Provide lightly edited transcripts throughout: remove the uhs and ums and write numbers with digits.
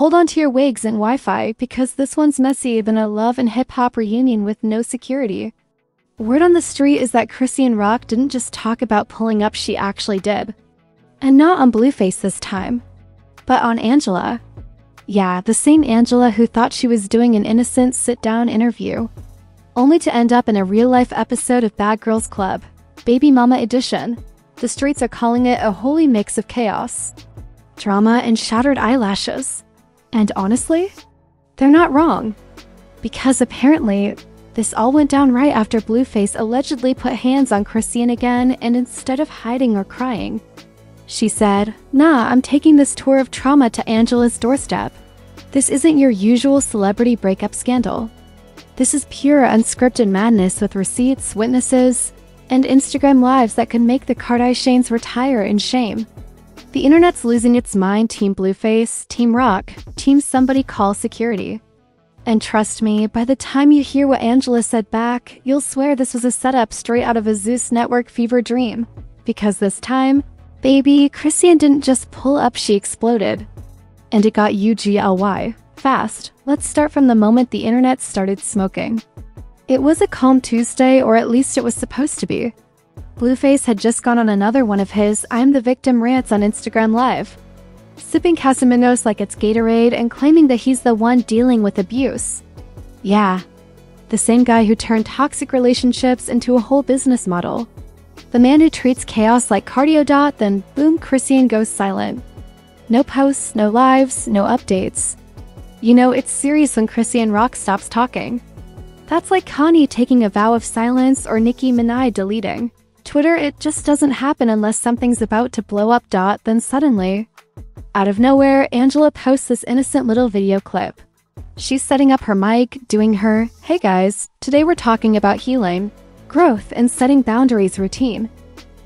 Hold on to your wigs and Wi-Fi because this one's messier than a love and hip-hop reunion with no security. Word on the street is that Chrisean Rock didn't just talk about pulling up, she actually did. And not on Blueface this time, but on Angela. Yeah, the same Angela who thought she was doing an innocent sit-down interview, only to end up in a real-life episode of Bad Girls Club, Baby Mama Edition. The streets are calling it a holy mix of chaos, drama, and shattered eyelashes. And honestly, they're not wrong. Because apparently, this all went down right after Blueface allegedly put hands on Chrisean again, and instead of hiding or crying, she said, "Nah, I'm taking this tour of trauma to Angela's doorstep. This isn't your usual celebrity breakup scandal. This is pure unscripted madness with receipts, witnesses, and Instagram lives that could make the Kardashians retire in shame." The internet's losing its mind, Team Blueface, Team Rock, Team Somebody Call Security. And trust me, by the time you hear what Angela said back, you'll swear this was a setup straight out of a Zeus Network fever dream. Because this time, baby, Chrisean didn't just pull up, she exploded. And it got UGLY. Fast. Let's start from the moment the internet started smoking. It was a calm Tuesday, or at least it was supposed to be. Blueface had just gone on another one of his I'm the victim rants on Instagram Live, sipping Casaminos like it's Gatorade and claiming that he's the one dealing with abuse. Yeah, the same guy who turned toxic relationships into a whole business model. The man who treats chaos like cardio. Then boom, Chrisean goes silent. No posts, no lives, no updates. You know, it's serious when Chrisean Rock stops talking. That's like Kanye taking a vow of silence or Nicki Minaj deleting Twitter. It just doesn't happen unless something's about to blow up. Then suddenly, out of nowhere, Angela posts this innocent little video clip. She's setting up her mic, doing her, "Hey guys, today we're talking about healing, growth, and setting boundaries" routine.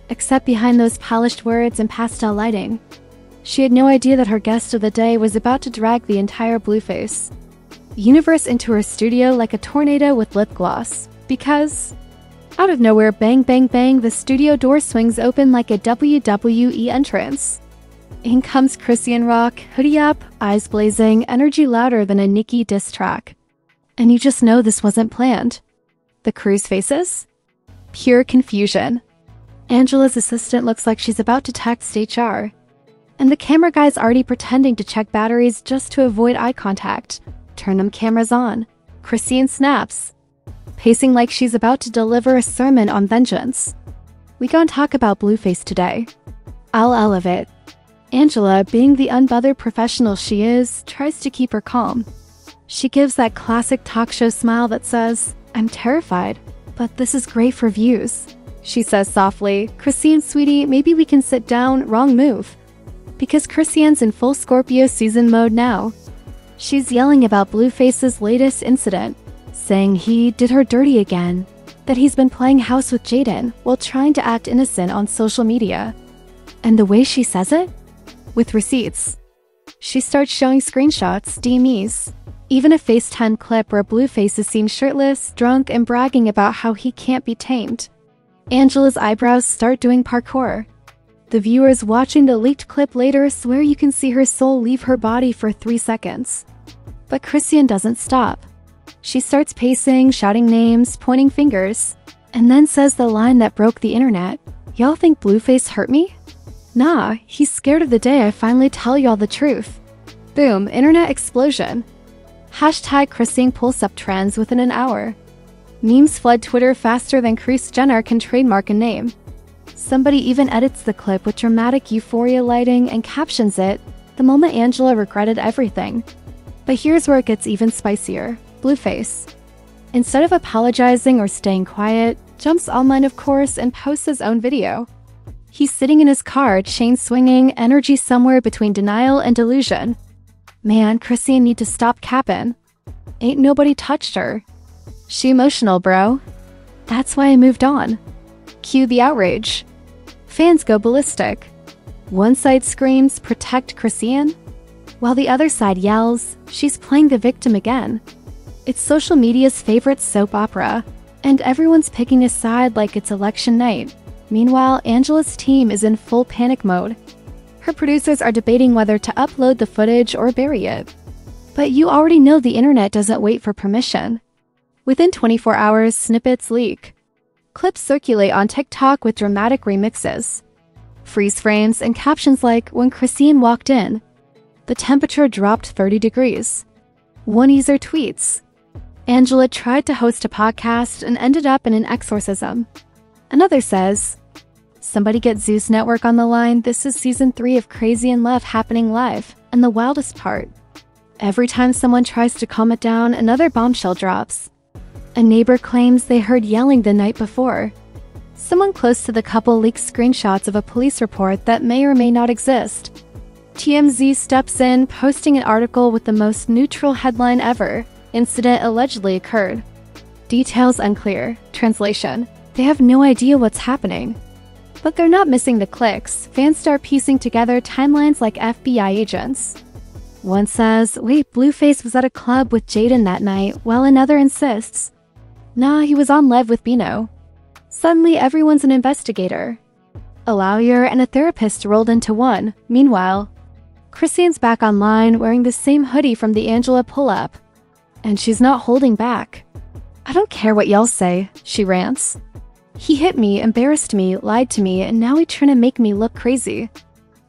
Except behind those polished words and pastel lighting, she had no idea that her guest of the day was about to drag the entire Blueface universe into her studio like a tornado with lip gloss. Because out of nowhere, bang, bang, bang, the studio door swings open like a WWE entrance. In comes Chrisean Rock, hoodie up, eyes blazing, energy louder than a Nicki diss track. And you just know this wasn't planned. The crew's faces? Pure confusion. Angela's assistant looks like she's about to text HR. And the camera guy's already pretending to check batteries just to avoid eye contact. Turn them cameras on. Chrisean snaps, pacing like she's about to deliver a sermon on vengeance. We gonna talk about Blueface today. I'll elevate. Angela, being the unbothered professional she is, tries to keep her calm. She gives that classic talk show smile that says, "I'm terrified, but this is great for views." She says softly, "Chrisean, sweetie, maybe we can sit down." Wrong move. Because Chrisean's in full Scorpio season mode now. She's yelling about Blueface's latest incident, saying he did her dirty again, that he's been playing house with Jaden while trying to act innocent on social media. And the way she says it? With receipts. She starts showing screenshots, DMEs, even a FaceTime clip where Blueface is seen shirtless, drunk, and bragging about how he can't be tamed. Angela's eyebrows start doing parkour. The viewers watching the leaked clip later swear you can see her soul leave her body for 3 seconds. But Chrisean doesn't stop. She starts pacing, shouting names, pointing fingers, and then says the line that broke the internet. "Y'all think Blueface hurt me? Nah, he's scared of the day I finally tell y'all the truth." Boom, internet explosion. Hashtag Chrisean Pulse Up trends within an hour. Memes flood Twitter faster than Kris Jenner can trademark a name. Somebody even edits the clip with dramatic euphoria lighting and captions it, "The moment Angela regretted everything." But here's where it gets even spicier. Blueface, instead of apologizing or staying quiet, jumps online of course and posts his own video. He's sitting in his car, chain swinging, energy somewhere between denial and delusion. Man, Chrisean need to stop capping. Ain't nobody touched her. She emotional, bro. That's why I moved on. Cue the outrage. Fans go ballistic. One side screams, "Protect Chrisean," while the other side yells, "She's playing the victim again." It's social media's favorite soap opera, and everyone's picking a side like it's election night. Meanwhile, Angela's team is in full panic mode. Her producers are debating whether to upload the footage or bury it. But you already know the internet doesn't wait for permission. Within 24 hours, snippets leak. Clips circulate on TikTok with dramatic remixes. Freeze frames and captions like, "When Chrisean walked in, the temperature dropped 30 degrees. One user tweets, "Angela tried to host a podcast and ended up in an exorcism." Another says, "Somebody get Zeus Network on the line. This is season 3 of Crazy in Love happening live." And the wildest part, every time someone tries to calm it down, another bombshell drops. A neighbor claims they heard yelling the night before. Someone close to the couple leaks screenshots of a police report that may or may not exist. TMZ steps in, posting an article with the most neutral headline ever. Incident allegedly occurred. Details unclear. Translation: they have no idea what's happening. But they're not missing the clicks. Fans start piecing together timelines like FBI agents. One says, "Wait, Blueface was at a club with Jaden that night," while another insists, "Nah, he was on live with Bino." Suddenly, everyone's an investigator. A lawyer and a therapist rolled into one. Meanwhile, Chrisean's back online wearing the same hoodie from the Angela pull-up. And she's not holding back. "I don't care what y'all say," she rants. "He hit me, embarrassed me, lied to me, and now he's trying to make me look crazy."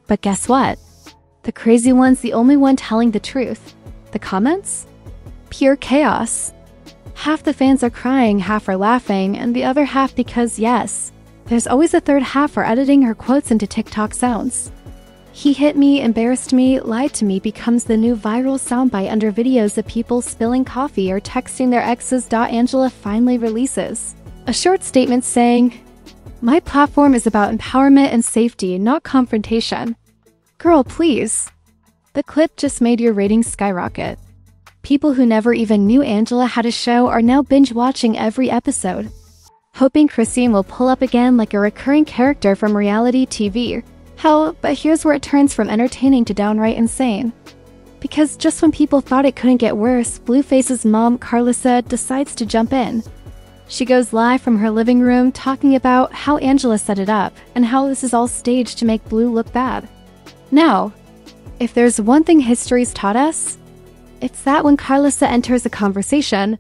But guess what? The crazy one's the only one telling the truth. The comments? Pure chaos. Half the fans are crying, half are laughing, and the other half because, yes, there's always a third half for editing her quotes into TikTok sounds. "He hit me, embarrassed me, lied to me" becomes the new viral soundbite under videos of people spilling coffee or texting their exes. Angela finally releases a short statement saying, "My platform is about empowerment and safety, not confrontation." Girl, please. The clip just made your ratings skyrocket. People who never even knew Angela had a show are now binge-watching every episode, hoping Chrisean will pull up again like a recurring character from reality TV. Hell, but here's where it turns from entertaining to downright insane. Because just when people thought it couldn't get worse, Blueface's mom, Carlissa, decides to jump in. She goes live from her living room talking about how Angela set it up and how this is all staged to make Blue look bad. Now, if there's one thing history's taught us, it's that when Carlissa enters a conversation,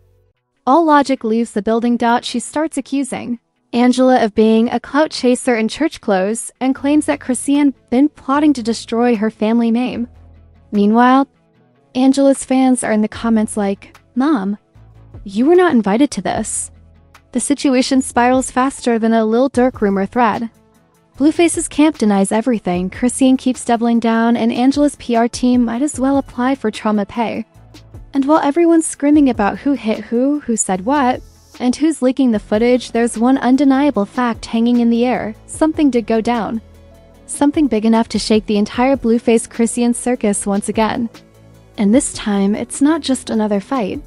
all logic leaves the building. She starts accusing Angela of being a clout chaser in church clothes and claims that Chrisean been plotting to destroy her family name. Meanwhile, Angela's fans are in the comments like, "Mom, you were not invited to this." The situation spirals faster than a Lil Durk rumor thread. Blueface's camp denies everything, Chrisean keeps doubling down, and Angela's PR team might as well apply for trauma pay. And while everyone's screaming about who hit who said what, and who's leaking the footage, there's one undeniable fact hanging in the air. Something did go down. Something big enough to shake the entire Blueface Chrisean circus once again. And this time, it's not just another fight.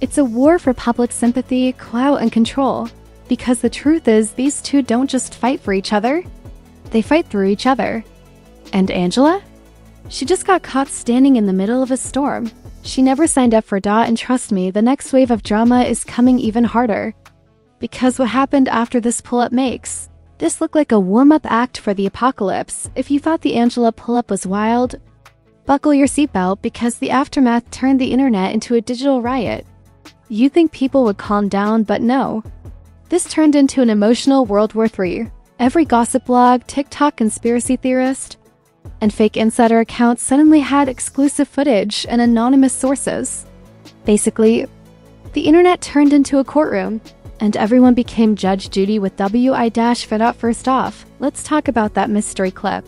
It's a war for public sympathy, clout, and control. Because the truth is, these two don't just fight for each other. They fight through each other. And Angela? She just got caught standing in the middle of a storm. She never signed up for . And trust me, the next wave of drama is coming even harder. Because what happened after this pull-up makes this look like a warm-up act for the apocalypse. If you thought the Angela pull-up was wild, buckle your seatbelt because the aftermath turned the internet into a digital riot. You think people would calm down, but no. This turned into an emotional World War III. Every gossip blog, TikTok conspiracy theorist, and fake insider accounts suddenly had exclusive footage and anonymous sources. Basically, the internet turned into a courtroom, and everyone became Judge Judy with WI-FINOT. First off, let's talk about that mystery clip.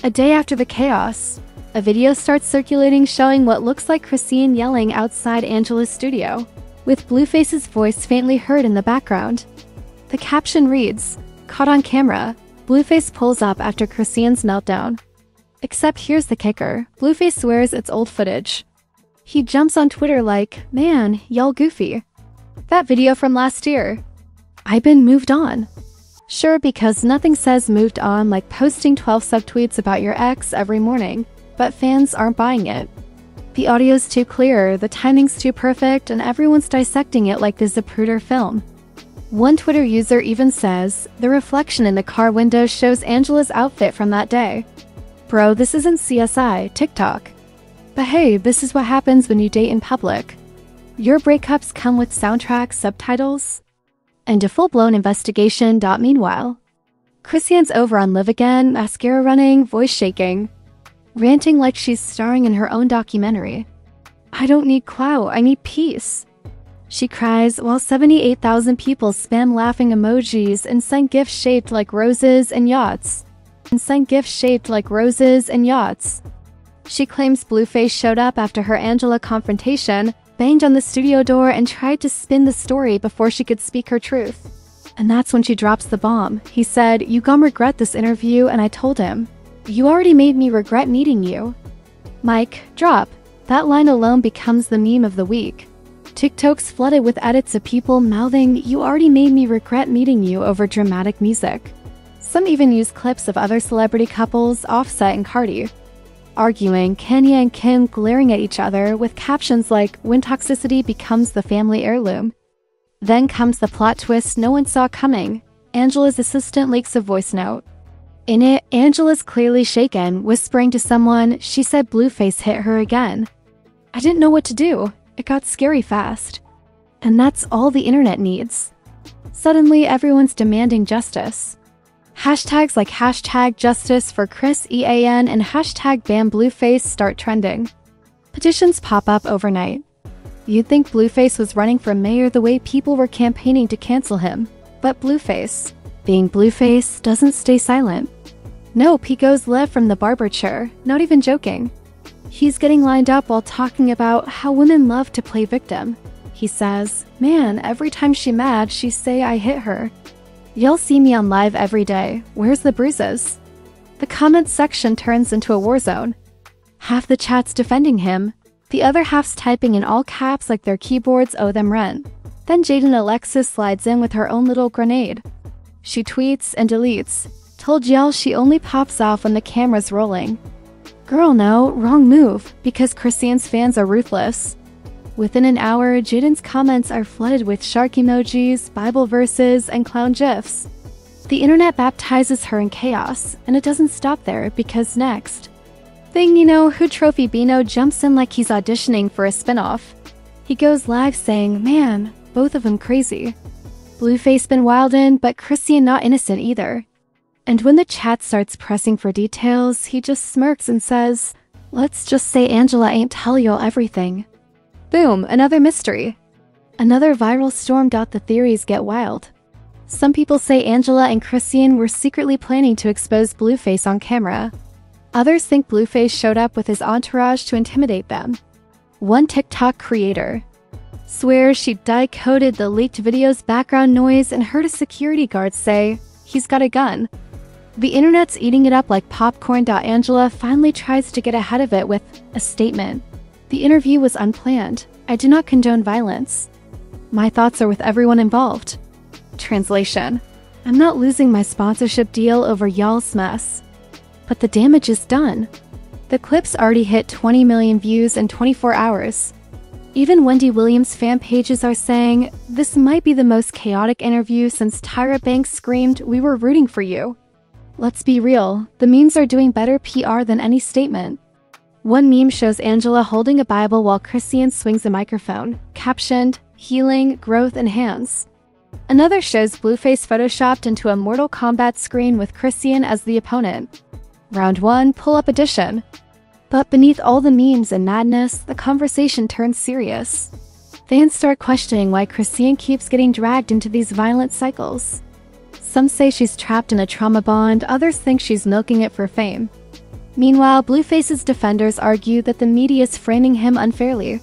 A day after the chaos, a video starts circulating showing what looks like Chrisean yelling outside Angela's studio, with Blueface's voice faintly heard in the background. The caption reads, "Caught on camera, Blueface pulls up after Chrisean's meltdown." Except here's the kicker, Blueface swears it's old footage. He jumps on Twitter like, "Man, y'all goofy. That video from last year. I've been moved on." Sure, because nothing says moved on like posting 12 subtweets about your ex every morning, but fans aren't buying it. The audio's too clear, the timing's too perfect, and everyone's dissecting it like this Zapruder film. One Twitter user even says, "The reflection in the car window shows Angela's outfit from that day." Bro, this isn't CSI, TikTok. But hey, this is what happens when you date in public. Your breakups come with soundtrack, subtitles, and a full-blown investigation. Meanwhile, Chrisean's over on Live Again, mascara running, voice shaking, ranting like she's starring in her own documentary. I don't need clout, I need peace. She cries while 78,000 people spam laughing emojis and send gifts shaped like roses and yachts. She claims Blueface showed up after her Angela confrontation, banged on the studio door, and tried to spin the story before she could speak her truth. And that's when she drops the bomb. He said, "You gon' regret this interview," and I told him, "You already made me regret meeting you." Mic drop. That line alone becomes the meme of the week. TikTok's flooded with edits of people mouthing, "You already made me regret meeting you," over dramatic music. Some even use clips of other celebrity couples, Offset and Cardi, arguing, Kanye and Kim glaring at each other with captions like, "When toxicity becomes the family heirloom." Then comes the plot twist no one saw coming. Angela's assistant leaks a voice note. In it, Angela's clearly shaken, whispering to someone, she said Blueface hit her again. I didn't know what to do. It got scary fast. And that's all the internet needs. Suddenly, everyone's demanding justice. Hashtags like hashtag justice for Chrisean and hashtag ban Blueface start trending. Petitions pop up overnight. You'd think Blueface was running for mayor the way people were campaigning to cancel him. But Blueface, being Blueface, doesn't stay silent. Nope, he goes live from the barber chair, not even joking. He's getting lined up while talking about how women love to play victim. He says, "Man, every time she mad, she say I hit her. Y'all see me on live every day. Where's the bruises?" The comments section turns into a war zone. Half the chat's defending him. The other half's typing in all caps like their keyboards owe them rent. Then Jaden Alexis slides in with her own little grenade. She tweets and deletes. Told y'all she only pops off when the camera's rolling. Girl, no, wrong move, because Chrisean's fans are ruthless. Within an hour, Jaden's comments are flooded with shark emojis, Bible verses, and clown gifs. The internet baptizes her in chaos, and it doesn't stop there, because next, Thing You Know Who Trophy Bino jumps in like he's auditioning for a spinoff. He goes live saying, "Man, both of them crazy. Blueface been wildin', but Chrisean not innocent either." And when the chat starts pressing for details, he just smirks and says, "Let's just say Angela ain't tell y'all everything." Boom, another mystery. Another viral storm. The theories get wild. Some people say Angela and Chrisean were secretly planning to expose Blueface on camera. Others think Blueface showed up with his entourage to intimidate them. One TikTok creator swears she die-coded the leaked video's background noise and heard a security guard say, "He's got a gun." The internet's eating it up like popcorn. Angela finally tries to get ahead of it with a statement. The interview was unplanned. I do not condone violence. My thoughts are with everyone involved. Translation: I'm not losing my sponsorship deal over y'all's mess. But the damage is done. The clip's already hit 20 million views in 24 hours. Even Wendy Williams fan pages are saying, this might be the most chaotic interview since Tyra Banks screamed, "We were rooting for you." Let's be real, the memes are doing better PR than any statement. One meme shows Angela holding a Bible while Chrisean swings a microphone, captioned, "Healing, growth, and hands." Another shows Blueface photoshopped into a Mortal Kombat screen with Chrisean as the opponent. Round 1, pull-up edition. But beneath all the memes and madness, the conversation turns serious. Fans start questioning why Chrisean keeps getting dragged into these violent cycles. Some say she's trapped in a trauma bond, others think she's milking it for fame. Meanwhile, Blueface's defenders argue that the media's framing him unfairly.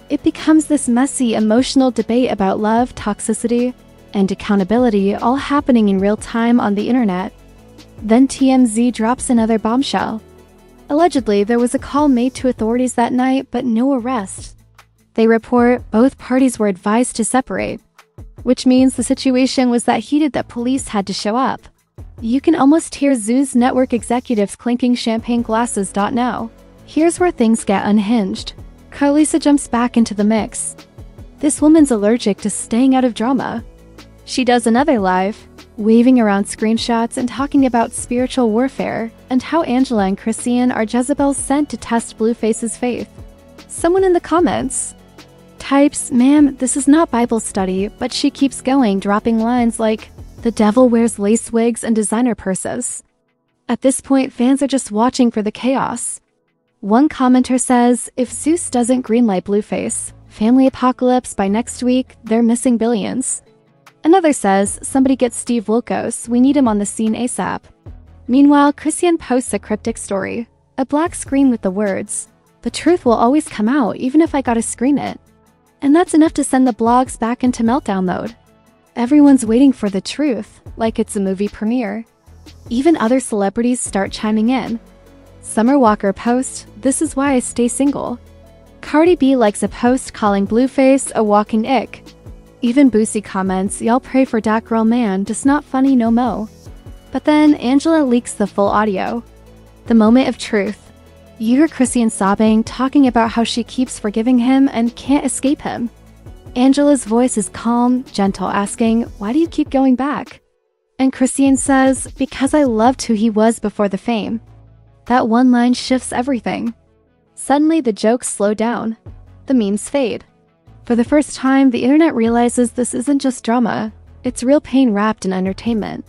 It becomes this messy, emotional debate about love, toxicity, and accountability, all happening in real time on the internet. Then TMZ drops another bombshell. Allegedly, there was a call made to authorities that night, but no arrest. They report both parties were advised to separate, which means the situation was that heated that police had to show up. You can almost hear Zeus Network executives clinking champagne glasses. Now, here's where things get unhinged. Carlisa jumps back into the mix. This woman's allergic to staying out of drama. She does another live, waving around screenshots and talking about spiritual warfare and how Angela and Chrisean are Jezebel's sent to test Blueface's faith. Someone in the comments types, "Ma'am, this is not Bible study," but she keeps going, dropping lines like, "The devil wears lace wigs and designer purses." At this point, fans are just watching for the chaos. One commenter says, "If Zeus doesn't greenlight Blueface, family apocalypse by next week, they're missing billions." Another says, "Somebody get Steve Wilkos, we need him on the scene ASAP." Meanwhile, Chrisean posts a cryptic story, a black screen with the words, "The truth will always come out, even if I gotta scream it." And that's enough to send the blogs back into meltdown mode. Everyone's waiting for the truth, like it's a movie premiere. Even other celebrities start chiming in. Summer Walker posts, "This is why I stay single." Cardi B likes a post calling Blueface a walking ick. Even Boosie comments, "Y'all pray for dat girl man, just not funny no mo." But then Angela leaks the full audio. The moment of truth. You hear Chrisean sobbing, talking about how she keeps forgiving him and can't escape him. Angela's voice is calm, gentle, asking, "Why do you keep going back?" And Chrisean says, "Because I loved who he was before the fame." That one line shifts everything. Suddenly the jokes slow down. The memes fade. For the first time, the internet realizes this isn't just drama, it's real pain wrapped in entertainment.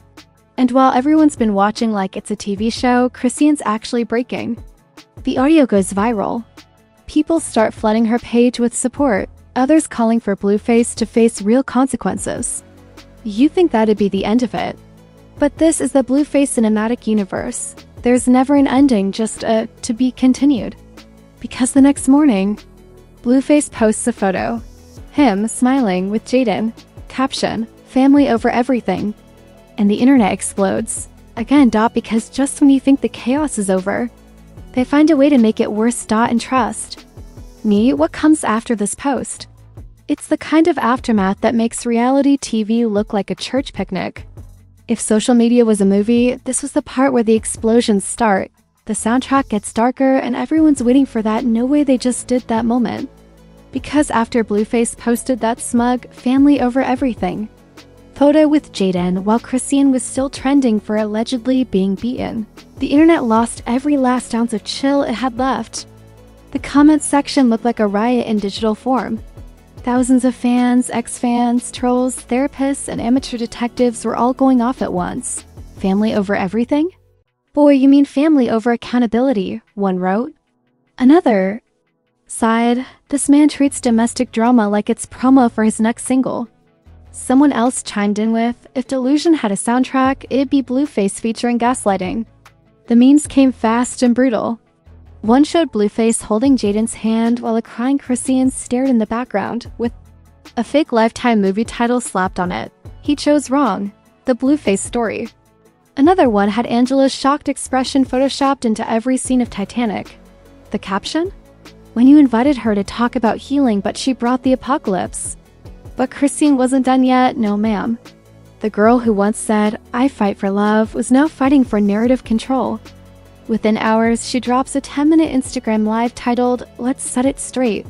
And while everyone's been watching like it's a TV show, Chrisean's actually breaking. The audio goes viral. People start flooding her page with support, others calling for Blueface to face real consequences. You think that'd be the end of it. But this is the Blueface cinematic universe. There's never an ending, just a to be continued. Because the next morning, Blueface posts a photo. Him smiling with Jaden. Caption, "Family over everything." And the internet explodes. Again, because just when you think the chaos is over, they find a way to make it worse. And trust me, what comes after this post? It's the kind of aftermath that makes reality TV look like a church picnic. If social media was a movie, this was the part where the explosions start. The soundtrack gets darker and everyone's waiting for that "no way they just did that" moment. Because after Blueface posted that smug "family over everything" photo with Jaden while Chrisean was still trending for allegedly being beaten, the internet lost every last ounce of chill it had left. The comment section looked like a riot in digital form. Thousands of fans, ex-fans, trolls, therapists, and amateur detectives were all going off at once. Family over everything? Boy, you mean family over accountability, one wrote. Another sighed, "This man treats domestic drama like it's promo for his next single." Someone else chimed in with, "If Delusion had a soundtrack, it'd be Blueface featuring gaslighting." The memes came fast and brutal. One showed Blueface holding Jaden's hand while a crying Chrisean stared in the background, with a fake Lifetime movie title slapped on it. He chose wrong. The Blueface story. Another one had Angela's shocked expression photoshopped into every scene of Titanic. The caption? "When you invited her to talk about healing, but she brought the apocalypse." But Chrisean wasn't done yet, no ma'am. The girl who once said, "I fight for love," was now fighting for narrative control. Within hours, she drops a 10-minute Instagram live titled, "Let's Set It Straight."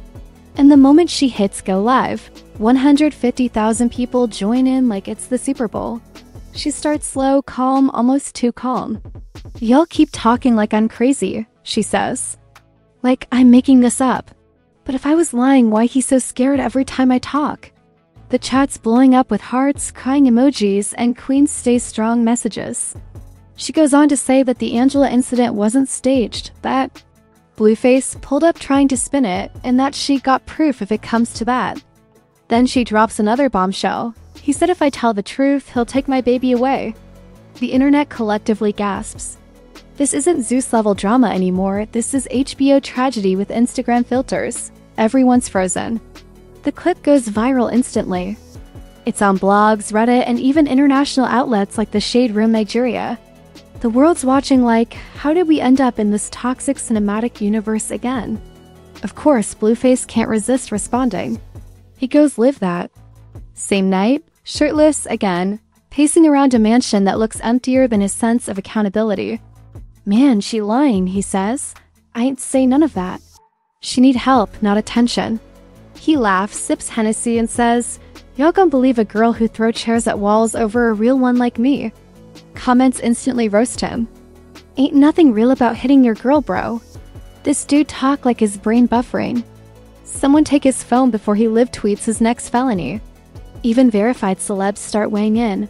And the moment she hits go live, 150,000 people join in like it's the Super Bowl. She starts slow, calm, almost too calm. "Y'all keep talking like I'm crazy," she says. "Like I'm making this up. But if I was lying, why he's so scared every time I talk?" The chat's blowing up with hearts, crying emojis, and Queen Stay Strong messages. She goes on to say that the Angela incident wasn't staged, that Blueface pulled up trying to spin it, and that she got proof if it comes to that. Then she drops another bombshell. "He said if I tell the truth, he'll take my baby away." The internet collectively gasps. This isn't Zeus-level drama anymore, this is HBO tragedy with Instagram filters. Everyone's frozen. The clip goes viral instantly. It's on blogs, Reddit, and even international outlets like the Shade Room Nigeria. The world's watching like, how did we end up in this toxic cinematic universe again? Of course, Blueface can't resist responding. He goes live that. Same night, shirtless again, pacing around a mansion that looks emptier than his sense of accountability. "Man, she lying," he says. "I ain't say none of that. She need help, not attention." He laughs, sips Hennessy, and says, Y'all gonna believe a girl who throw chairs at walls over a real one like me? Comments instantly roast him. Ain't nothing real about hitting your girl, bro. This dude talk like his brain buffering. Someone take his phone before he live tweets his next felony. Even verified celebs start weighing in.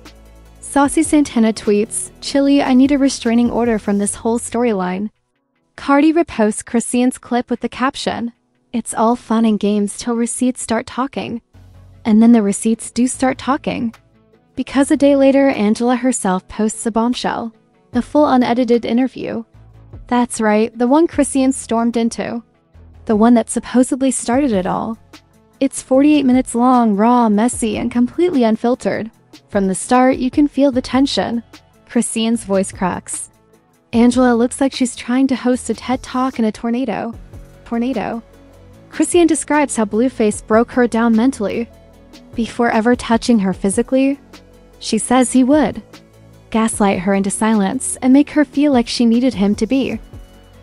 Saucy Santana tweets, "Chilly, I need a restraining order from this whole storyline." Cardi reposts Chrisean's clip with the caption, "It's all fun and games till receipts start talking." And then the receipts do start talking. Because a day later, Angela herself posts a bombshell. The full unedited interview. That's right, the one Chrisean stormed into. The one that supposedly started it all. It's 48 minutes long, raw, messy, and completely unfiltered. From the start, you can feel the tension. Chrisean's voice cracks. Angela looks like she's trying to host a TED Talk in a tornado. Chrisean describes how Blueface broke her down mentally. Before ever touching her physically, she says he would gaslight her into silence and make her feel like she needed him to be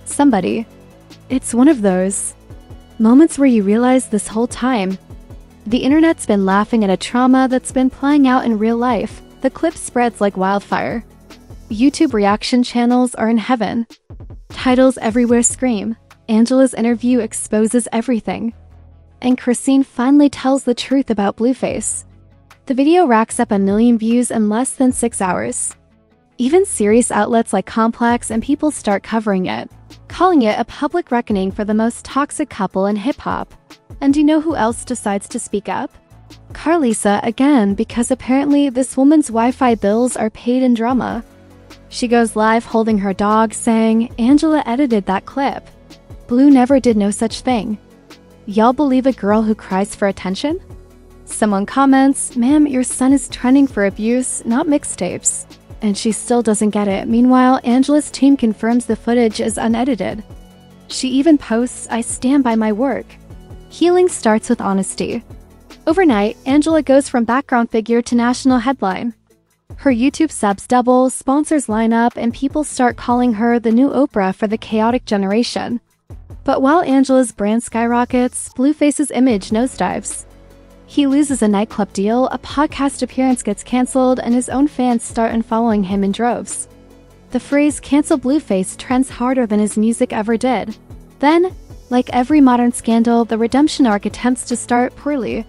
somebody. It's one of those moments where you realize this whole time, the internet's been laughing at a trauma that's been playing out in real life. The clip spreads like wildfire. YouTube reaction channels are in heaven. Titles everywhere scream, "Angela's interview exposes everything." And Chrisean finally tells the truth about Blueface. The video racks up 1 million views in less than 6 hours. Even serious outlets like Complex and People start covering it, calling it a public reckoning for the most toxic couple in hip-hop. And do you know who else decides to speak up? Carlisa again, because apparently this woman's Wi-Fi bills are paid in drama. She goes live holding her dog, saying, "Angela edited that clip. Blue never did no such thing. Y'all believe a girl who cries for attention?" Someone comments, "Ma'am, your son is trending for abuse, not mixtapes." And she still doesn't get it. Meanwhile, Angela's team confirms the footage is unedited. She even posts, "I stand by my work." Healing starts with honesty. Overnight, Angela goes from background figure to national headline. Her YouTube subs double, sponsors line up, and people start calling her the new Oprah for the chaotic generation. But while Angela's brand skyrockets, Blueface's image nosedives. He loses a nightclub deal, a podcast appearance gets canceled, and his own fans start unfollowing him in droves. The phrase "cancel Blueface" trends harder than his music ever did. Then, like every modern scandal, the redemption arc attempts to start poorly.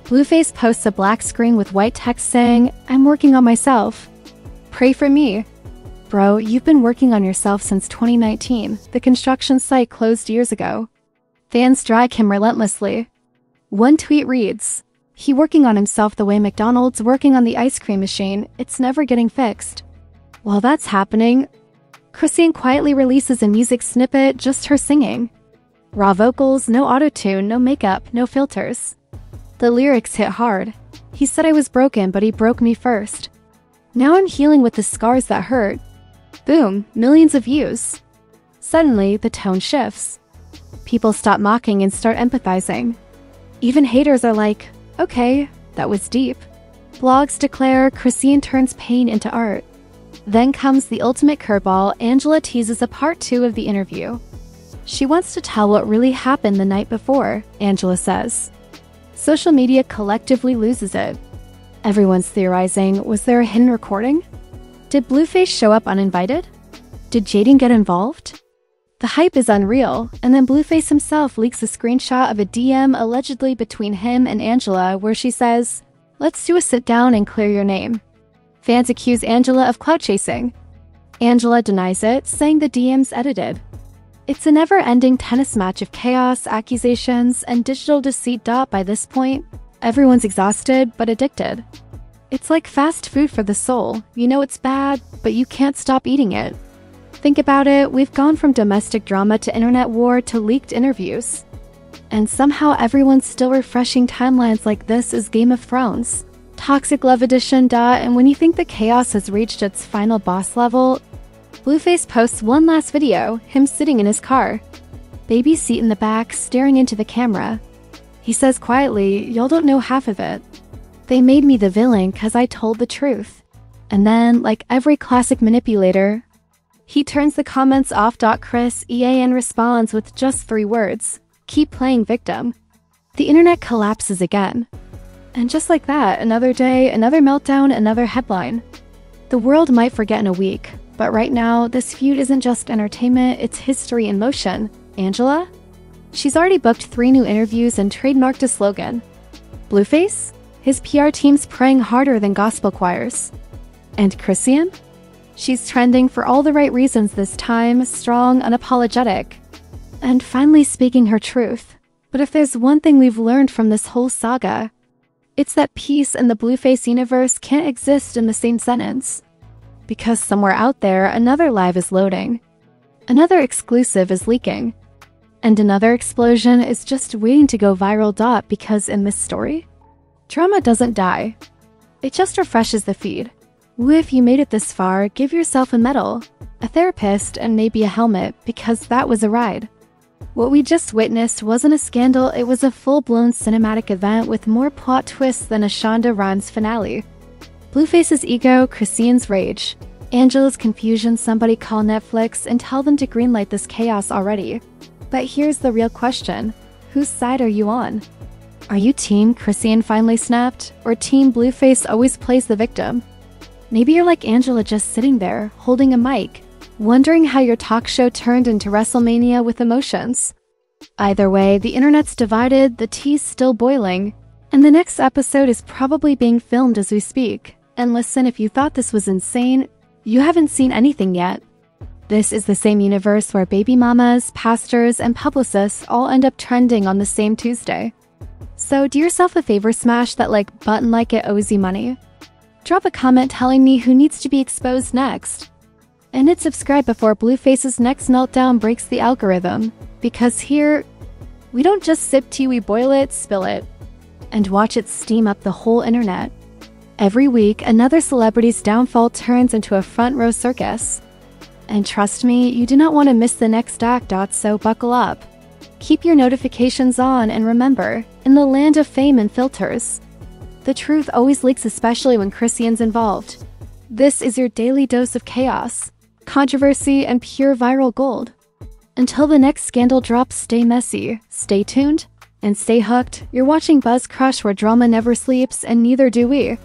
Blueface posts a black screen with white text saying, "I'm working on myself. Pray for me." Bro, you've been working on yourself since 2019. The construction site closed years ago. Fans drag him relentlessly. One tweet reads, "He working on himself the way McDonald's working on the ice cream machine. It's never getting fixed." While that's happening, Chrisean quietly releases a music snippet, just her singing. Raw vocals, no auto-tune, no makeup, no filters. The lyrics hit hard. "He said I was broken, but he broke me first. Now I'm healing with the scars that hurt." Boom, millions of views. Suddenly, the tone shifts. People stop mocking and start empathizing. Even haters are like, "Okay, that was deep." Blogs declare Chrisean turns pain into art. Then comes the ultimate curveball. Angela teases a part 2 of the interview. She wants to tell what really happened the night before, Angela says. Social media collectively loses it. Everyone's theorizing, was there a hidden recording? Did Blueface show up uninvited? Did Jaden get involved? The hype is unreal, and then Blueface himself leaks a screenshot of a DM allegedly between him and Angela where she says, "Let's do a sit down and clear your name." Fans accuse Angela of clout chasing. Angela denies it, saying the DM's edited. It's a never-ending tennis match of chaos, accusations, and digital deceit. By this point, everyone's exhausted but addicted. It's like fast food for the soul. You know it's bad, but you can't stop eating it. Think about it, we've gone from domestic drama to internet war to leaked interviews. And somehow everyone's still refreshing timelines like this is Game of Thrones. Toxic Love Edition. And when you think the chaos has reached its final boss level, Blueface posts one last video, him sitting in his car. Baby seat in the back, staring into the camera. He says quietly, "Y'all don't know half of it. They made me the villain 'cause I told the truth." And then, like every classic manipulator, he turns the comments off. Chrisean responds with just 3 words, "Keep playing victim." The internet collapses again. And just like that, another day, another meltdown, another headline. The world might forget in a week, but right now, this feud isn't just entertainment, it's history in motion. Angela? She's already booked 3 new interviews and trademarked a slogan. Blueface? His PR team's praying harder than gospel choirs. And Chrisean? She's trending for all the right reasons this time, strong, unapologetic, and finally speaking her truth. But if there's one thing we've learned from this whole saga, it's that peace and the Blueface universe can't exist in the same sentence. Because somewhere out there, another live is loading, another exclusive is leaking, and another explosion is just waiting to go viral. Because in this story, drama doesn't die. It just refreshes the feed. If you made it this far, give yourself a medal, a therapist, and maybe a helmet, because that was a ride. What we just witnessed wasn't a scandal, it was a full-blown cinematic event with more plot twists than a Shonda Rhimes finale. Blueface's ego, Chrisean's rage, Angela's confusion. Somebody call Netflix and tell them to greenlight this chaos already. But here's the real question. Whose side are you on? Are you team Chrisean finally snapped, or team Blueface always plays the victim? Maybe you're like Angela, just sitting there, holding a mic, wondering how your talk show turned into WrestleMania with emotions. Either way, the internet's divided, the tea's still boiling, and the next episode is probably being filmed as we speak. And listen, if you thought this was insane, you haven't seen anything yet. This is the same universe where baby mamas, pastors, and publicists all end up trending on the same Tuesday. So do yourself a favor, smash that like button like it owes you money. Drop a comment telling me who needs to be exposed next. And hit subscribe before Blueface's next meltdown breaks the algorithm. Because here, we don't just sip tea, we boil it, spill it, and watch it steam up the whole internet. Every week, another celebrity's downfall turns into a front row circus. And trust me, you do not want to miss the next act. So buckle up. Keep your notifications on, and remember, in the land of fame and filters, the truth always leaks, especially when Chrisean's involved. This is your daily dose of chaos, controversy, and pure viral gold. Until the next scandal drops, stay messy, stay tuned, and stay hooked. You're watching Buzz Crush, where drama never sleeps, and neither do we.